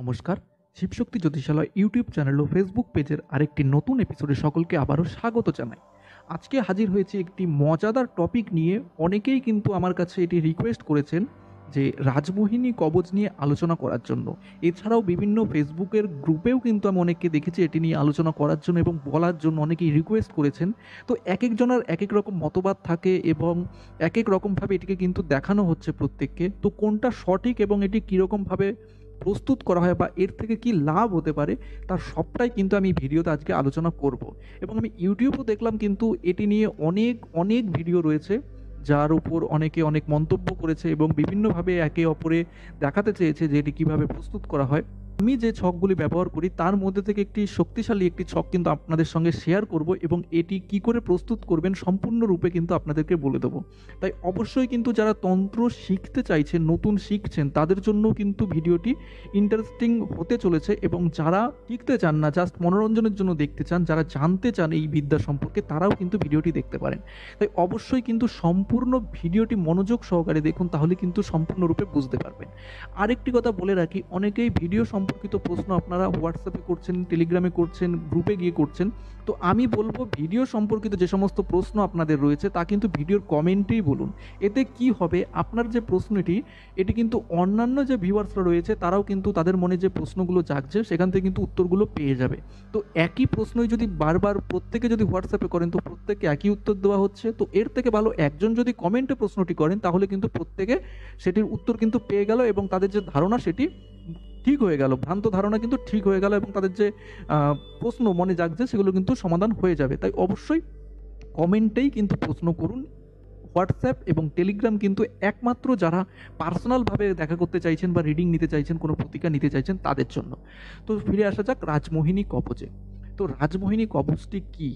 নমস্কার। Shivshakti জ্যোতিষালয় YouTube channel ও Facebook পেজের আরেকটি নতুন এপিসোডে সকলকে আবারও স্বাগত জানাই। আজকে হাজির হয়েছি একটি মজাদার টপিক নিয়ে। অনেকেই কিন্তু আমার কাছে এটি রিকোয়েস্ট করেছেন যে রাজমোহিনী কবচ নিয়ে আলোচনা করার জন্য। এছাড়াও বিভিন্ন ফেসবুকের গ্রুপেও কিন্তু আমি অনেককে দেখেছি এটি নিয়ে আলোচনা করার জন্য এবং বলার জন্য অনেকেই রিকোয়েস্ট করেছেন। তো একেকজনের একেক রকম মতবাদ থাকে এবং একেক রকমভাবে এটিকে কিন্তু দেখানো হচ্ছে প্রত্যেককে। তো কোনটা সঠিক এবং এটি কীরকমভাবে প্রস্তুত করা হয় বা এর থেকে কি লাভ হতে পারে তার সবটাই কিন্তু আমি ভিডিওতে আজকে আলোচনা করব। এবং আমি ইউটিউবেও দেখলাম কিন্তু এটি নিয়ে অনেক অনেক ভিডিও রয়েছে, যার উপর অনেকে অনেক মন্তব্য করেছে এবং বিভিন্নভাবে একে অপরে দেখাতে চেয়েছে যে এটি কীভাবে প্রস্তুত করা হয়। আমি যে ছকগুলি ব্যবহার করি তার মধ্যে থেকে একটি শক্তিশালী একটি ছক কিন্তু আপনাদের সঙ্গে শেয়ার করব এবং এটি কি করে প্রস্তুত করবেন সম্পূর্ণরূপে কিন্তু আপনাদেরকে বলে দেবো। তাই অবশ্যই কিন্তু যারা তন্ত্র শিখতে চাইছেন, নতুন শিখছেন, তাদের জন্য কিন্তু ভিডিওটি ইন্টারেস্টিং হতে চলেছে। এবং যারা শিখতে চান না, জাস্ট মনোরঞ্জনের জন্য দেখতে চান, যারা জানতে চান এই বিদ্যা সম্পর্কে, তারাও কিন্তু ভিডিওটি দেখতে পারেন। তাই অবশ্যই কিন্তু সম্পূর্ণ ভিডিওটি মনোযোগ সহকারে দেখুন, তাহলে কিন্তু সম্পূর্ণরূপে বুঝতে পারবেন। আরেকটি কথা বলে রাখি, অনেকেই ভিডিও সম্পর্কিত প্রশ্ন আপনারা হোয়াটসঅ্যাপে করছেন, টেলিগ্রামে করছেন, গ্রুপে গিয়ে করছেন। তো আমি বলবো ভিডিও সম্পর্কিত যে সমস্ত প্রশ্ন আপনাদের রয়েছে তা কিন্তু ভিডিওর কমেন্টেই বলুন। এতে কি হবে, আপনার যে প্রশ্নটি এটি কিন্তু অন্যান্য যে ভিউয়ার্সরা রয়েছে তারাও কিন্তু তাদের মনে যে প্রশ্নগুলো জাগছে সেখান থেকে কিন্তু উত্তরগুলো পেয়ে যাবে। তো একই প্রশ্নই যদি বারবার প্রত্যেকে যদি হোয়াটসঅ্যাপে করেন তো প্রত্যেককে একই উত্তর দেওয়া হচ্ছে। তো এর থেকে ভালো একজন যদি কমেন্টে প্রশ্নটি করেন তাহলে কিন্তু প্রত্যেকে সেটির উত্তর কিন্তু পেয়ে গেল এবং তাদের যে ধারণা সেটি ঠিক হয়ে গেল, ভ্রান্ত ধারণা কিন্তু ঠিক হয়ে গেল এবং তাদের যে প্রশ্ন মনে জাগছে সেগুলো কিন্তু সমাধান হয়ে যাবে। তাই অবশ্যই কমেন্টেই কিন্তু প্রশ্ন করুন। হোয়াটসঅ্যাপ এবং টেলিগ্রাম কিন্তু একমাত্র যারা পার্সোনালভাবে দেখা করতে চাইছেন বা রিডিং নিতে চাইছেন, কোনো প্রতিকার নিতে চাইছেন তাদের জন্য। তো ফিরে আসা যাক রাজমোহিনী কবচে। তো রাজমোহিনী কবচটি কী?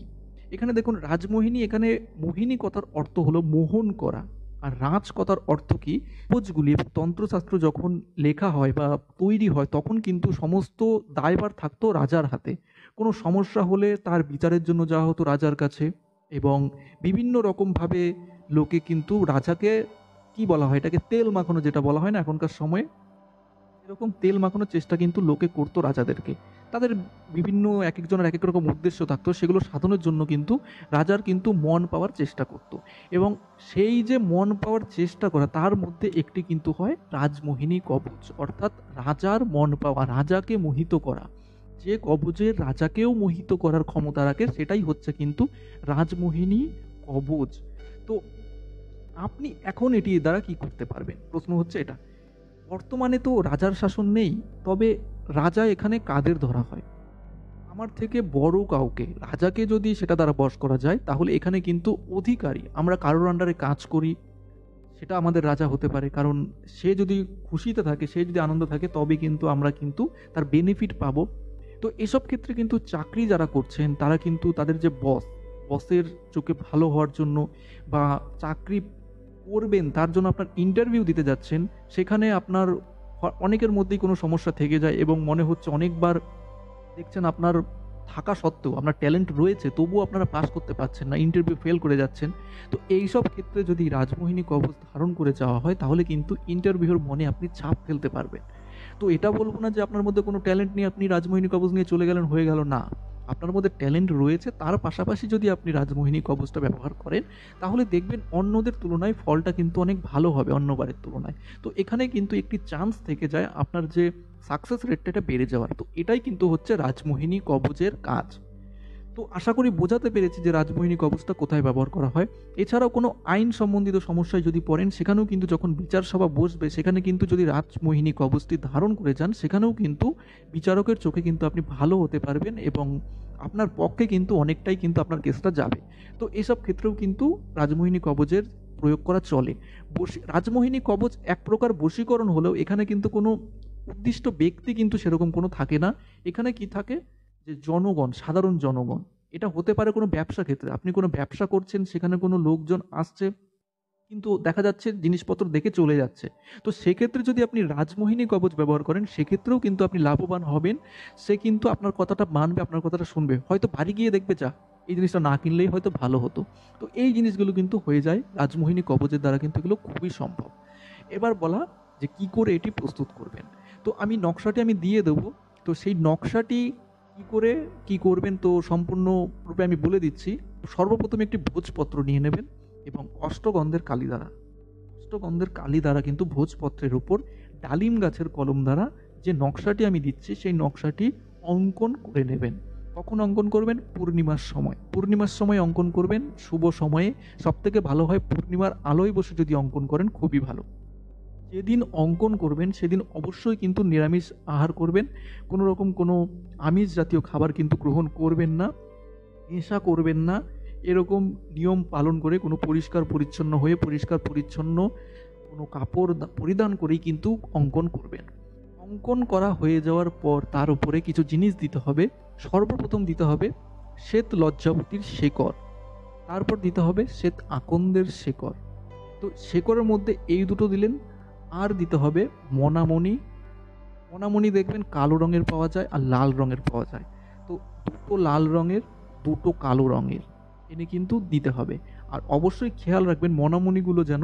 এখানে দেখুন, রাজমোহিনী, এখানে মোহিনী কথার অর্থ হলো মোহন করা, আর রাজ কথার অর্থ কি? কবচগুলি এবং তন্ত্রশাস্ত্র যখন লেখা হয় বা তৈরি হয় তখন কিন্তু সমস্ত দায়ভার থাকতো রাজার হাতে। কোনো সমস্যা হলে তার বিচারের জন্য যাওয়া হতো রাজার কাছে এবং বিভিন্ন রকমভাবে লোকে কিন্তু রাজাকে কি বলা হয়, এটাকে তেল মাখানো, যেটা বলা হয় না এখনকার সময়ে, এরকম তেল মাখানোর চেষ্টা কিন্তু লোকে করতো রাজাদেরকে। তাদের বিভিন্ন একেকজনের একেক রকম উদ্দেশ্য থাকতো, সেগুলো সাধনের জন্য কিন্তু রাজার কিন্তু মন পাওয়ার চেষ্টা করতো। এবং সেই যে মন পাওয়ার চেষ্টা করা তার মধ্যে একটি কিন্তু হয় রাজমোহিনী কবচ, অর্থাৎ রাজার মন পাওয়া, রাজাকে মোহিত করা। যে কবচের রাজাকেও মোহিত করার ক্ষমতা রাখে সেটাই হচ্ছে কিন্তু রাজমোহিনী কবচ। তো আপনি এখন এটি দ্বারা কি করতে পারবেন, প্রশ্ন হচ্ছে এটা। বর্তমানে তো রাজার শাসন নেই, তবে রাজা এখানে কাদের ধরা হয়? আমার থেকে বড় কাউকে, রাজাকে যদি সেটা দ্বারা বশ করা যায় তাহলে এখানে কিন্তু অধিকারী, আমরা কারোর আন্ডারে কাজ করি, সেটা আমাদের রাজা হতে পারে। কারণ সে যদি খুশিতে থাকে, সে যদি আনন্দ থাকে, তবে কিন্তু আমরা কিন্তু তার বেনিফিট পাবো। তো এসব ক্ষেত্রে কিন্তু চাকরি যারা করছেন তারা কিন্তু তাদের যে বসের চোখে ভালো হওয়ার জন্য বা চাকরি করবেন তার জন্য আপনার ইন্টারভিউ দিতে যাচ্ছেন, সেখানে আপনার অনেকের মধ্যেই কোনো সমস্যা থেকে যায় এবং মনে হচ্ছে অনেকবার দেখছেন আপনার থাকা সত্ত্বেও আপনার ট্যালেন্ট রয়েছে তবুও আপনারা পাস করতে পারছেন না, ইন্টারভিউ ফেল করে যাচ্ছেন। তো এইসব ক্ষেত্রে যদি রাজমোহিনী কবচ ধারণ করে যাওয়া হয় তাহলে কিন্তু ইন্টারভিউর মনে আপনি ছাপ ফেলতে পারবেন। তো এটা বলবো না যে আপনার মধ্যে কোনো ট্যালেন্ট নিয়ে আপনি রাজমোহিনী কবচ নিয়ে চলে গেলেন, হয়ে গেল, না। আপনার মধ্যে ট্যালেন্ট রয়েছে, তার পাশাপাশি যদি আপনি রাজমোহিনী কবচটা ব্যবহার করেন তাহলে দেখবেন অন্যদের তুলনায় ফলটা কিন্তু অনেক ভালো হবে, অন্যবারের তুলনায়। তো এখানে কিন্তু একটি চান্স থেকে যায় আপনার যে সাকসেস রেটটা এটা বেড়ে যাওয়ার। তো এটাই কিন্তু হচ্ছে রাজমোহিনী কবচের কাজ। তো আশা করি বোঝাতে পেরেছি যে রাজমোহিনী কবচটা কোথায় ব্যবহার করা হয়। এছাড়াও কোনো আইন সম্বন্ধিত সমস্যায় যদি পড়েন, সেখানেও কিন্তু যখন বিচার সভা বসবে সেখানে কিন্তু যদি রাজমোহিনী কবচটি ধারণ করে যান, সেখানেও কিন্তু বিচারকের চোখে কিন্তু আপনি ভালো হতে পারবেন এবং আপনার পক্ষে কিন্তু অনেকটাই কিন্তু আপনার কেসটা যাবে। তো এসব ক্ষেত্রেও কিন্তু রাজমোহিনী কবচের প্রয়োগ করা চলে। রাজমোহিনী কবচ এক প্রকার বশীকরণ হলেও এখানে কিন্তু কোনো উদ্দিষ্ট ব্যক্তি কিন্তু সেরকম কোনো থাকে না। এখানে কি থাকে, যে জনগণ, সাধারণ জনগণ। এটা হতে পারে কোনো ব্যবসা ক্ষেত্রে, আপনি কোনো ব্যবসা করছেন, সেখানে কোনো লোকজন আসছে কিন্তু দেখা যাচ্ছে জিনিসপত্র দেখে চলে যাচ্ছে। তো সেক্ষেত্রে যদি আপনি রাজমোহিনী কবচ ব্যবহার করেন সেক্ষেত্রেও কিন্তু আপনি লাভবান হবেন। সে কিন্তু আপনার কথাটা মানবে, আপনার কথাটা শুনবে, হয়তো বাড়ি গিয়ে দেখবে যা এই জিনিসটা না কিনলেই হয়তো ভালো হতো। তো এই জিনিসগুলো কিন্তু হয়ে যায় রাজমোহিনী কবচের দ্বারা, কিন্তু এগুলো খুবই সম্ভব। এবার বলা যে কি করে এটি প্রস্তুত করবেন। তো আমি নকশাটি আমি দিয়ে দেবো। তো সেই নকশাটি কী করে কী করবেন তো সম্পূর্ণরূপে আমি বলে দিচ্ছি। সর্বপ্রথম একটি ভোজপত্র নিয়ে নেবেন এবং অষ্টগন্ধের কালি দ্বারা কিন্তু ভোজপত্রের উপর ডালিম গাছের কলম দ্বারা যে নকশাটি আমি দিচ্ছি সেই নকশাটি অঙ্কন করে নেবেন। কখন অঙ্কন করবেন? পূর্ণিমার সময় অঙ্কন করবেন, শুভ সময়ে। সবথেকে ভালো হয় পূর্ণিমার আলোয় বসে যদি অঙ্কন করেন, খুবই ভালো। যেদিন অঙ্কন করবেন সেদিন অবশ্যই কিন্তু নিরামিষ আহার করবেন। কোনো রকম কোনো আমিষ জাতীয় খাবার কিন্তু গ্রহণ করবেন না, নেশা করবেন না। এরকম নিয়ম পালন করে কোনো পরিষ্কার পরিচ্ছন্ন কোনো কাপড় পরিধান করেই কিন্তু অঙ্কন করবেন। অঙ্কন করা হয়ে যাওয়ার পর তার উপরে কিছু জিনিস দিতে হবে। সর্বপ্রথম দিতে হবে শ্বেত লজ্জাবতীর শেকড়, তারপর দিতে হবে শ্বেত আকন্দের শেকড়। তো শেকড়ের মধ্যে এই দুটো দিলেন। আর দিতে হবে মনামণি দেখবেন কালো রঙের পাওয়া যায় আর লাল রঙের পাওয়া যায়। তো দুটো লাল রঙের, দুটো কালো রঙের এনে কিন্তু দিতে হবে। আর অবশ্যই খেয়াল রাখবেন মনামণিগুলো যেন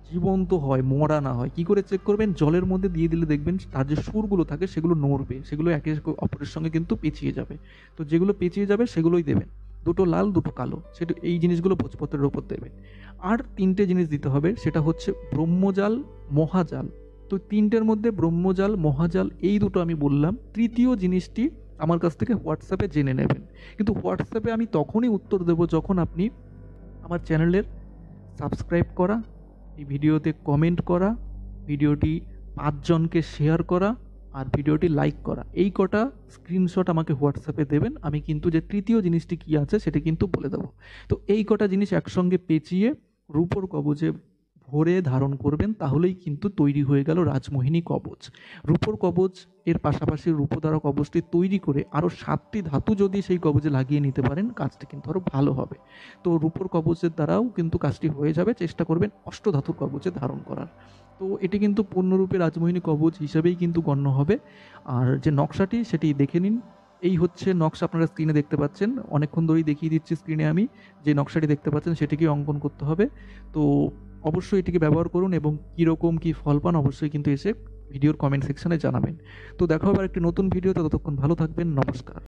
জীবন্ত হয়, মরা না হয়। কি করে চেক করবেন? জলের মধ্যে দিয়ে দিলে দেখবেন তার যে সুরগুলো থাকে সেগুলো নড়বে, সেগুলো একে অপরের সঙ্গে কিন্তু পেঁচিয়ে যাবে। তো যেগুলো পেঁচিয়ে যাবে সেগুলোই দেবেন। দুটো লাল, দুটো কালো, সেটা এই জিনিসগুলো ভোজপত্রের ওপর দেবেন। আর তিনটে জিনিস দিতে হবে, সেটা হচ্ছে ব্রহ্মজাল, মহাজাল। তো তিনটের মধ্যে ব্রহ্মজাল, মহাজাল এই দুটো আমি বললাম। তৃতীয় জিনিসটি আমার কাছ থেকে হোয়াটসঅ্যাপে জেনে নেবেন। কিন্তু হোয়াটসঅ্যাপে আমি তখনই উত্তর দেব যখন আপনি আমার চ্যানেলের সাবস্ক্রাইব করা, এই ভিডিওতে কমেন্ট করা, ভিডিওটি 5 জনকে শেয়ার করা আর ভিডিওটি লাইক করা। এই কটা স্ক্রিনশট আমাকে হোয়াটসঅ্যাপে দেবেন। আমি কিন্তু যে তৃতীয় জিনিসটি কী আছে সেটা কিন্তু বলে দেবো। তো এই কটা জিনিস একসঙ্গে পেঁচিয়ে রূপোর কবজে ভরে ধারণ করবেন, তাহলেই কিন্তু তৈরি হয়ে গেল রাজমোহিনী কবচ। রূপোর কবচ এর পাশাপাশি রূপো দ্বারা কবচটি তৈরি করে আরও 7টি ধাতু যদি সেই কবচে লাগিয়ে নিতে পারেন, কাজটা কিন্তু আরও ভালো হবে। তো রূপোর কবচের দ্বারাও কিন্তু কাজটি হয়ে যাবে। চেষ্টা করবেন অষ্টধাতুর কবচে ধারণ করার। তো এটি কিন্তু পূর্ণরূপে রাজমোহিনী কবচ হিসেবেই কিন্তু গণ্য হবে। আর যে নকশাটি সেটি দেখে নিন। এই হচ্ছে নকশা, আপনারা স্ক্রিনে দেখতে পাচ্ছেন। অনেকক্ষণ ধরেই দেখিয়ে দিচ্ছি স্ক্রিনে আমি। যে নকশাটি দেখতে পাচ্ছেন সেটিকে অঙ্কন করতে হবে। তো অবশ্যই এটিকে ব্যবহার করুন এবং কীরকম কী ফল পান অবশ্যই কিন্তু এসে ভিডিওর কমেন্ট সেকশনে জানাবেন। তো দেখা হবে আরেকটি নতুন ভিডিওতে। ততক্ষণ ভালো থাকবেন। নমস্কার।